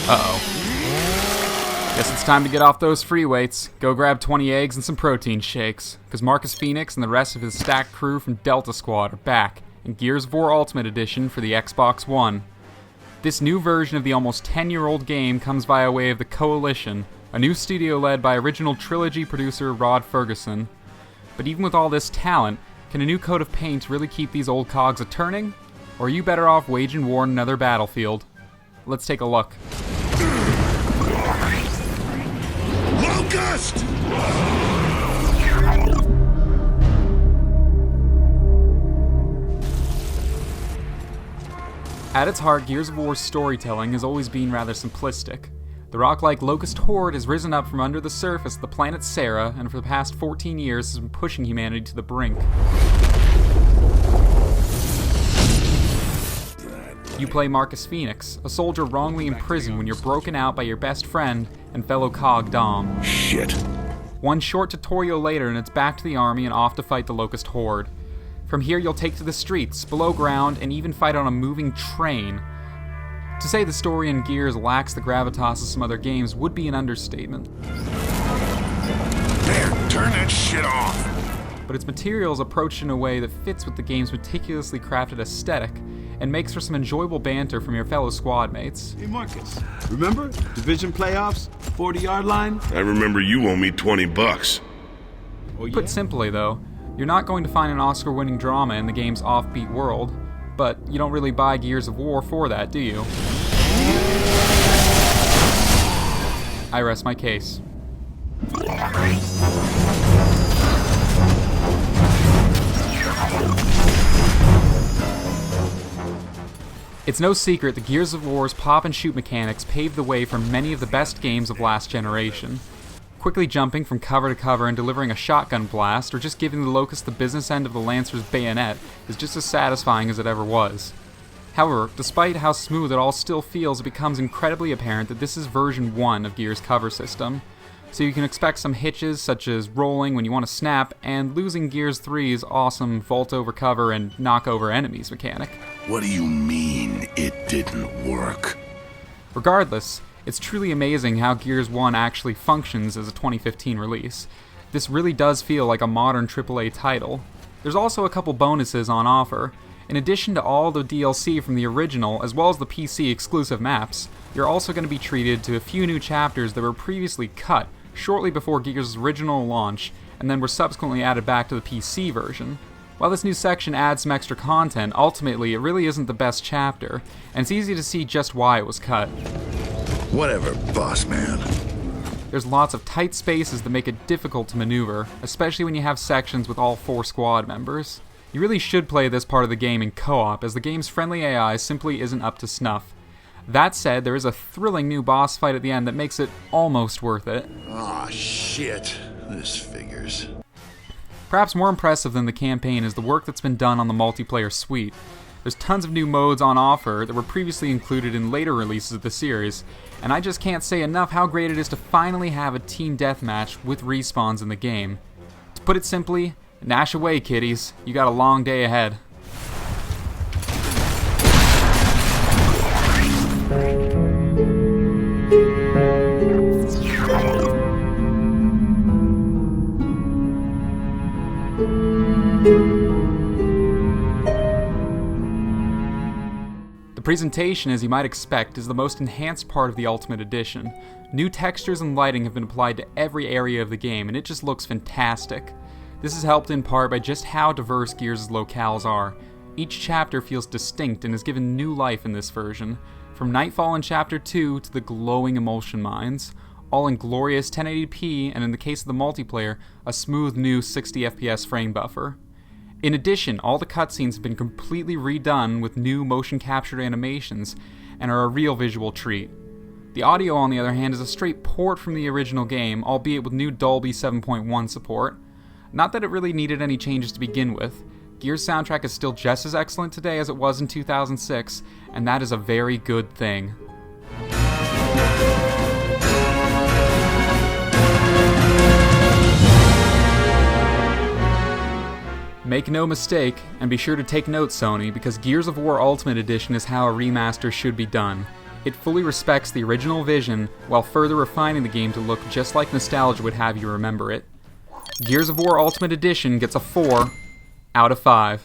Uh-oh. Guess it's time to get off those free weights. Go grab 20 eggs and some protein shakes, because Marcus Phoenix and the rest of his stacked crew from Delta Squad are back in Gears of War Ultimate Edition for the Xbox One. This new version of the almost 10-year-old game comes via way of the Coalition, a new studio led by original trilogy producer Rod Ferguson. But even with all this talent, can a new coat of paint really keep these old cogs a-turning? Or are you better off waging war on another battlefield? Let's take a look. Locust! At its heart, Gears of War's storytelling has always been rather simplistic. The rock-like Locust Horde has risen up from under the surface of the planet Sera, and for the past 14 years has been pushing humanity to the brink. You play Marcus Phoenix, a soldier wrongly imprisoned when you're broken out by your best friend and fellow cog Dom. Shit. One short tutorial later and it's back to the army and off to fight the Locust Horde. From here you'll take to the streets, below ground, and even fight on a moving train. To say the story in Gears lacks the gravitas of some other games would be an understatement. There, turn that shit off! But its material is approached in a way that fits with the game's meticulously crafted aesthetic, and makes for some enjoyable banter from your fellow squad mates. Hey Marcus, remember? Division playoffs? 40-yard line? I remember you owe me $20. Oh, yeah? Put simply though, you're not going to find an Oscar-winning drama in the game's offbeat world, but you don't really buy Gears of War for that, do you? I rest my case. It's no secret that Gears of War's pop-and-shoot mechanics paved the way for many of the best games of last generation. Quickly jumping from cover to cover and delivering a shotgun blast, or just giving the Locust the business end of the Lancer's bayonet, is just as satisfying as it ever was. However, despite how smooth it all still feels, it becomes incredibly apparent that this is version 1 of Gears' cover system. So you can expect some hitches, such as rolling when you want to snap, and losing Gears 3's awesome vault over cover and knock over enemies mechanic. What do you mean it didn't work? Regardless, it's truly amazing how Gears 1 actually functions as a 2015 release. This really does feel like a modern AAA title. There's also a couple bonuses on offer. In addition to all the DLC from the original, as well as the PC exclusive maps, you're also going to be treated to a few new chapters that were previously cut shortly before Gears' original launch, and then were subsequently added back to the PC version. While this new section adds some extra content, ultimately it really isn't the best chapter, and it's easy to see just why it was cut. Whatever, boss man. There's lots of tight spaces that make it difficult to maneuver, especially when you have sections with all 4 squad members. You really should play this part of the game in co-op, as the game's friendly AI simply isn't up to snuff. That said, there is a thrilling new boss fight at the end that makes it almost worth it. Aw, shit. This figures. Perhaps more impressive than the campaign is the work that's been done on the multiplayer suite. There's tons of new modes on offer that were previously included in later releases of the series, and I just can't say enough how great it is to finally have a team deathmatch with respawns in the game. To put it simply, Nash away, kiddies. You got a long day ahead. The presentation, as you might expect, is the most enhanced part of the Ultimate Edition. New textures and lighting have been applied to every area of the game, and it just looks fantastic. This is helped in part by just how diverse Gears' locales are. Each chapter feels distinct and is given new life in this version, from Nightfall in Chapter 2 to the glowing Emulsion Mines, all in glorious 1080p and in the case of the multiplayer, a smooth new 60 FPS frame buffer. In addition, all the cutscenes have been completely redone with new motion captured animations and are a real visual treat. The audio, on the other hand, is a straight port from the original game, albeit with new Dolby 7.1 support. Not that it really needed any changes to begin with. Gears' soundtrack is still just as excellent today as it was in 2006, and that is a very good thing. Make no mistake, and be sure to take note, Sony, because Gears of War Ultimate Edition is how a remaster should be done. It fully respects the original vision while further refining the game to look just like nostalgia would have you remember it. Gears of War Ultimate Edition gets a 4 out of 5.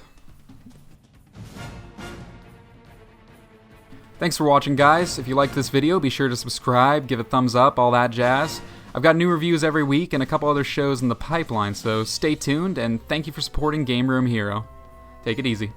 Thanks for watching, guys. If you liked this video, be sure to subscribe, give a thumbs up, all that jazz. I've got new reviews every week and a couple other shows in the pipeline, so stay tuned, and thank you for supporting Game Room Hero. Take it easy.